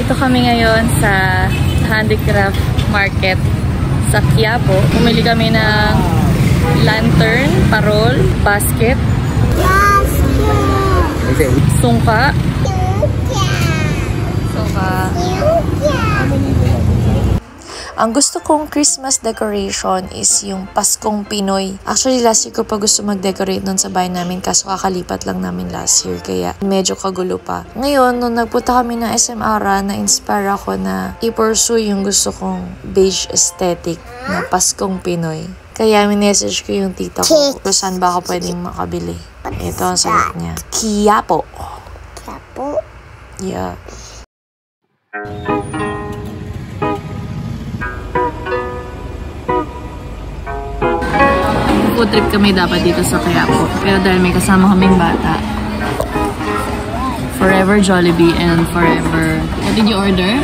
Nandito kami ngayon sa handicraft market sa Quiapo. Bumili kami ng lantern, parol, basket, sungka. Ang gusto kong Christmas decoration is yung Paskong Pinoy. Actually, last year ko pa gusto mag-decorate nun sa bahay namin kaso kakalipat lang namin last year kaya medyo kagulo pa. Ngayon, nung nagpunta kami ng SM Ara, na-inspire ako na i-pursue yung gusto kong beige aesthetic na Paskong Pinoy. Kaya minessage ko yung tita ko kung saan ba ako pwedeng makabili. Ito ang sagot niya. Quiapo. Quiapo? Yeah. Food trip kami dapat dito sa Quiapo. Pero dahil may kasama kaming bata, forever Jollibee and forever... What did you order?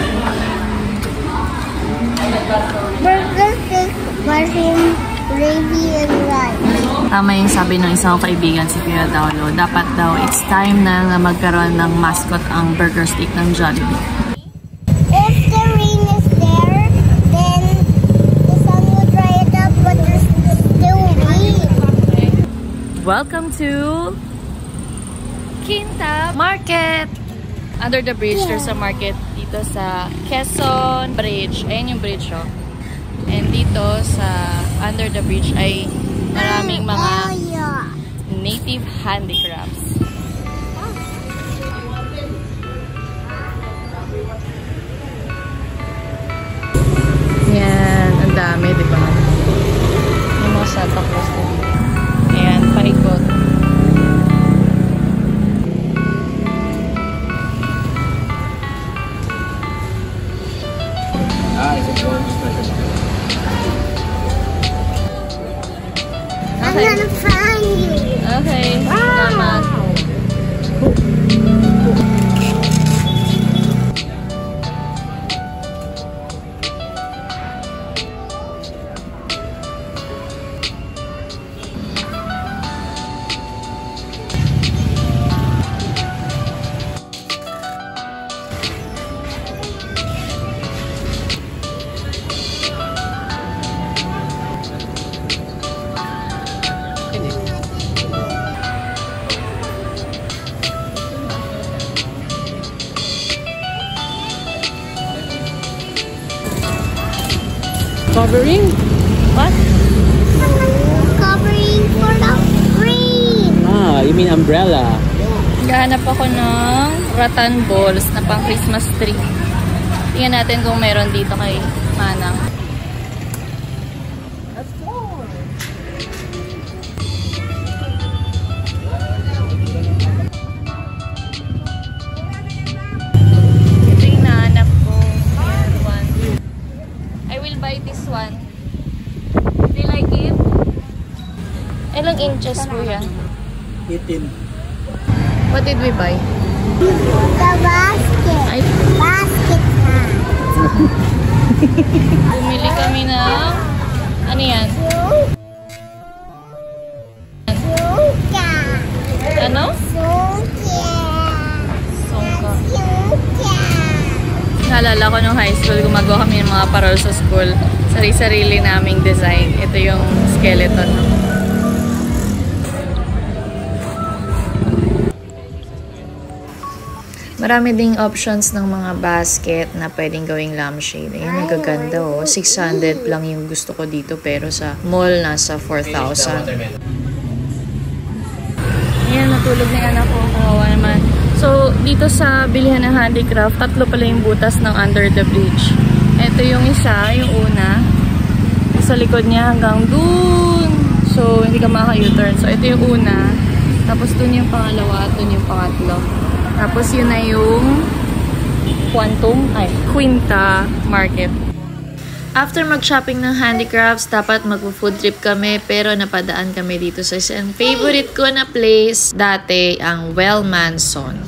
Burger, steak, mushroom, gravy, and rice. Tama yung sabi ng isang kaibigan si Kuya Daulo. Dapat daw, it's time na magkaroon ng mascot ang burger steak ng Jollibee. If the rain is there, then the sun will dry it up, but there's still rain. Welcome to Quinta Market! Under the bridge, there's a market dito sa Quezon Bridge. Ayan yung bridge, oh. And dito sa under the bridge ay maraming mga native handicrafts. Yan, ang dami, di ba? May mga Santa Claus din. Ayan, paikot. I'm gonna find you. Okay, salamat. Covering? What? Covering for the rain. Ah, you mean umbrella? Gahanap ako ng rattan balls na pang Christmas tree. Tingnan natin kung meron dito kay Manang. Ito yung nahanap ko. Ayan, one. I will buy this one. Do you like it? Ilang inches po yan? 18. What did we buy? The basket. Ay, Basket na. bumili kami ng... Ano yan? Suka. Ano? Suka. Songka. Suka. Naalala ko nung high school, gumagawa kami ng mga parol sa school. Sarili-sarili naming design. Ito yung skeleton. Marami ding options ng mga basket na pwedeng gawing lampshade. Ayan, nagaganda oh. 600 lang yung gusto ko dito pero sa mall nasa 4,000. Ayan, natulog na yung anak ko. Kawawa naman. So, dito sa bilihan ng handicraft, tatlo pala yung butas ng under the bridge. Ito yung isa, yung una. Sa likod niya hanggang dun. So, hindi ka maka-U-turn. So, ito yung una. Tapos dun yung pangalawa at dun yung pangatlo. Tapos yun na yung Quinta Market. After mag-shopping ng handicrafts, dapat mag-food trip kami pero napadaan kami dito sa isang favorite ko na place dati, ang Wellmanson.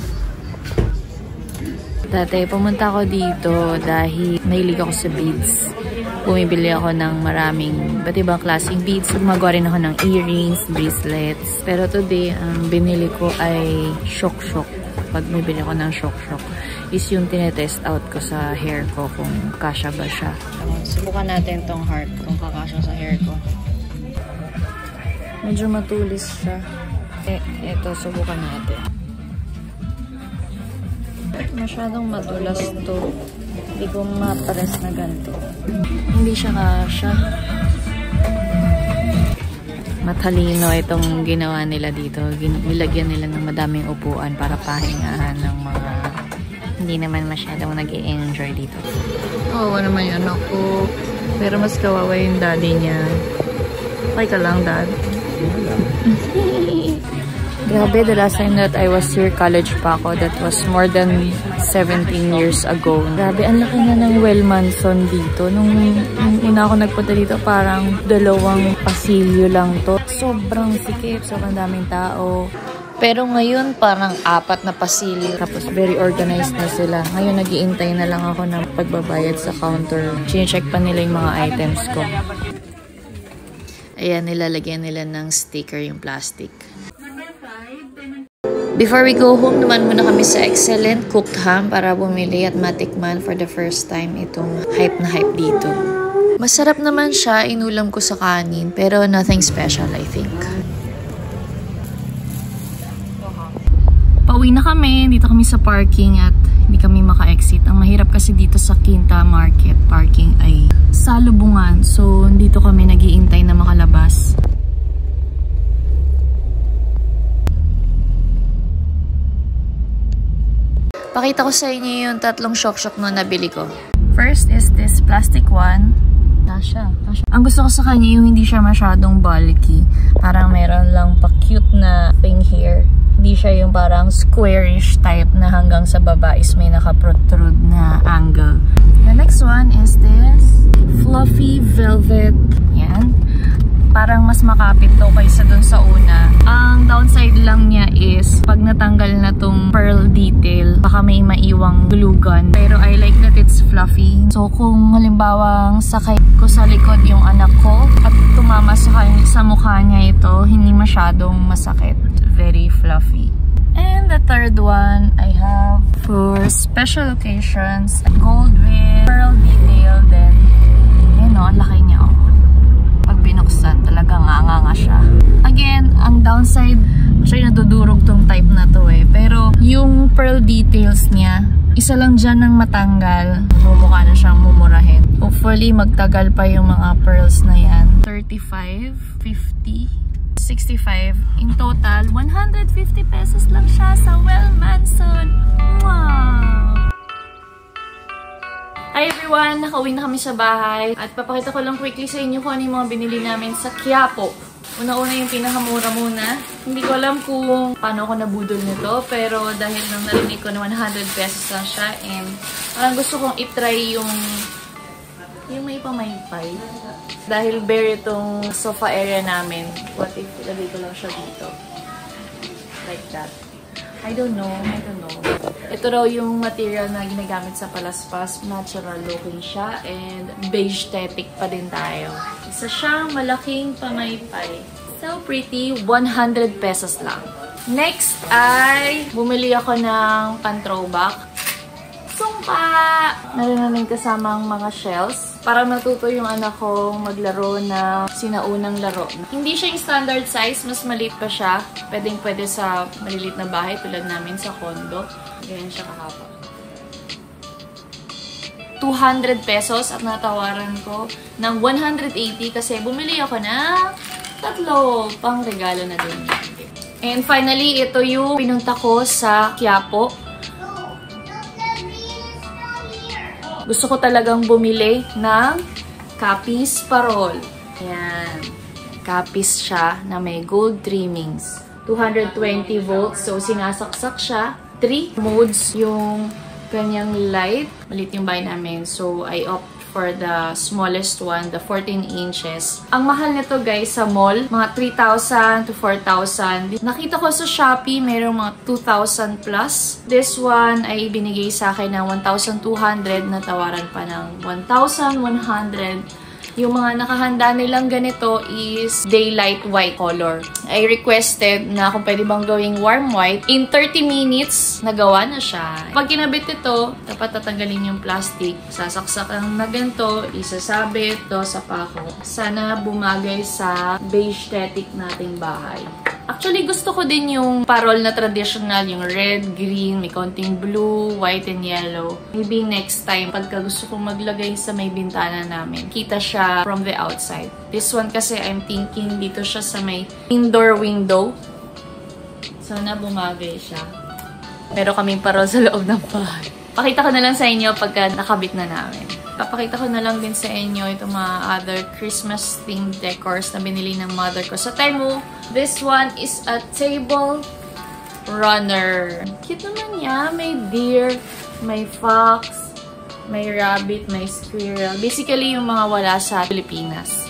Dati pumunta ako dito dahil mahilig ako sa beads. Bumibili ako ng maraming iba't ibang klaseng beads. Gumagawa rin ako ng earrings, bracelets. Pero today, ang binili ko ay shock-shock. Pag bumibili ako ng shock-shock. is yung tinetest out ko sa hair ko kung kasya ba siya. Subukan natin tong heart kung kakasya sa hair ko. Medyo matulis siya. Ito, subukan natin. Masyadong madulas to. Hindi ko mapares na ganito. Hindi siya kasya. Matalino itong ginawa nila dito. Nilagyan nila ng madaming upuan para pahingahan ng mga hindi naman masyadong nag-i-enjoy dito. Kawawa naman yung anak ko. Pero mas kawawa yung daddy niya. Okay ka lang, dad? Grabe, the last time that I was here, college pa ako. That was more than 17 years ago. Grabe, ang laki na ng Well Manson dito. Nung una ako nagpunta dito, parang 2 pasilyo lang to. Sobrang sikip, sobrang daming tao. Pero ngayon, parang 4 na pasilyo. Tapos, very organized na sila. Ngayon, nag-iintay na lang ako ng pagbabayad sa counter. Chine-check pa nila yung mga items ko. Ayan, nilalagyan nila ng sticker yung plastic. Before we go home, naman muna kami sa Excellent Cooked Ham para bumili at matikman for the first time itong hype na hype dito. Masarap naman siya, inulam ko sa kanin, pero nothing special, I think. Pauwi na kami, dito kami sa parking at hindi kami maka-exit. Ang mahirap kasi dito sa Quinta Market parking ay salubungan. So, dito kami nag-iintay na makalabas. Pakita ko sa inyo yung 3 shock-shock na nabili ko. First is this plastic one. Tasha. Ang gusto ko sa kanya yung hindi siya masyadong bulky. Parang meron lang pa-cute na thing here. Hindi siya yung parang squarish type na hanggang sa baba is may naka-protrude na angle. The next one is this fluffy velvet. Yan. Parang mas makapit to kaysa dun sa una. Ang downside lang niya is pag natanggal na tong pearl detail, baka may maiwang glugan. Pero I like that it's fluffy. So kung halimbawang sakay ko sa likod yung anak ko at tumama sa mukha niya ito, hindi masyadong masakit. Very fluffy. And the third one I have for special occasions, gold with pearl detail. Then, yun o, ang laki niya o. Pag binuksan, talagang nga siya. Again, ang downside, actually nadudurog tong type na to eh. Pero yung pearl details niya, isa lang dyan ng matanggal, mumukha na siyang mumurahin. Hopefully, magtagal pa yung mga pearls na yan. 35, 50, 65. In total, 150 pesos lang siya sa Well Manson. Wow! Hi everyone! Nakauwi na kami sa bahay. At papakita ko lang quickly sa inyo kung ano yung mga binili namin sa Quiapo. Una-una yung pinakamura muna. Hindi ko alam kung paano ako nabudol nito. Pero dahil nang narinig ko na 100 pesos lang siya. And parang gusto kong itry yung may pamaypay. Dahil bare itong sofa area namin. What if ilagay ko lang siya dito? Like that. I don't know. Ito raw yung material na ginagamit sa palaspas. Natural looking siya. And beige aesthetic pa din tayo. Isa siyang malaking pamaypay. So pretty. 100 pesos lang. Next ay bumili ako ng pan-throwback. Sungka! Meron na rin kasamang mga shells. Para matuto yung anak kong maglaro na sinaunang laro. Hindi siya yung standard size. Mas maliit pa siya. Pwedeng-pwede sa maliliit na bahay tulad namin sa condo. Ganyan siya kahaba. 200 pesos at natawaran ko ng 180 kasi bumili ako ng 3 pang regalo na din. And finally, ito yung pinunta ko sa Quiapo. Gusto ko talagang bumili ng Capiz Parol. Ayan. Capiz siya na may gold trimmings. 220 volts. So, sinasaksak siya. 3 modes yung kanyang light. Malit yung bahay namin. So, I opt for the smallest one, the 14 inches. Ang mahal nito guys sa mall, mga 3,000 to 4,000. Nakita ko sa Shopee, mayroong mga 2,000 plus. This one ay binigay sa akin ng 1,200, natawaran pa ng 1,100. Yung mga nakahanda nilang ganito is daylight white color. I requested na kung pwede bang gawing warm white. In 30 minutes, nagawa na siya. Pag kinabit ito, dapat tatanggalin yung plastic. Sasaksakan na ganito, isasabit to sa pako. Sana bumagay sa beige aesthetic nating bahay. Actually, gusto ko din yung parol na traditional, yung red, green, may konting blue, white, and yellow. Maybe next time, pagka gusto kong maglagay sa may bintana namin, kita siya from the outside. This one kasi, I'm thinking dito siya sa may indoor window. Sana bumagay siya. Pero kaming parol sa loob ng bahay. Pakita ko na lang sa inyo pagka nakabit na namin. Papakita ko na lang din sa inyo itong mga other Christmas themed decors na binili ng mother ko sa Temu. This one is a table runner. Cute naman niya. May deer, may fox, may rabbit, may squirrel. Basically, yung mga wala sa Pilipinas.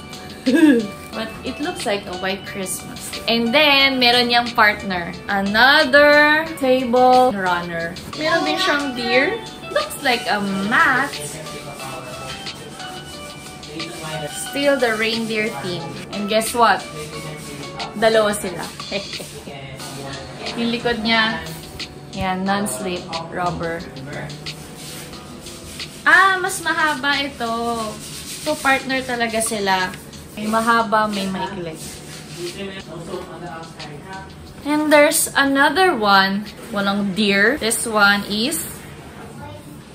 But it looks like a white Christmas. And then, meron niyang partner. Another table runner. Meron din siyang deer. Looks like a mat. Still the reindeer theme. And guess what? Dalawa sila. Yung likod niya, yan, non-slip rubber. Ah, mas mahaba ito. So, partner talaga sila. May mahaba, may maikli. And there's another one. Walang deer. This one is...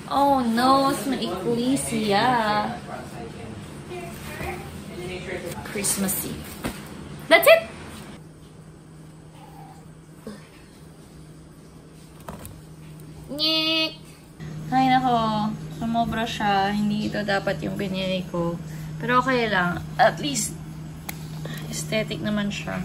Oh no, mas maikli siya. Christmassy. That's it! Nyek! Ay nako, sumobra siya. Hindi ito dapat yung pinili ko. Pero okay lang. At least, aesthetic naman siya.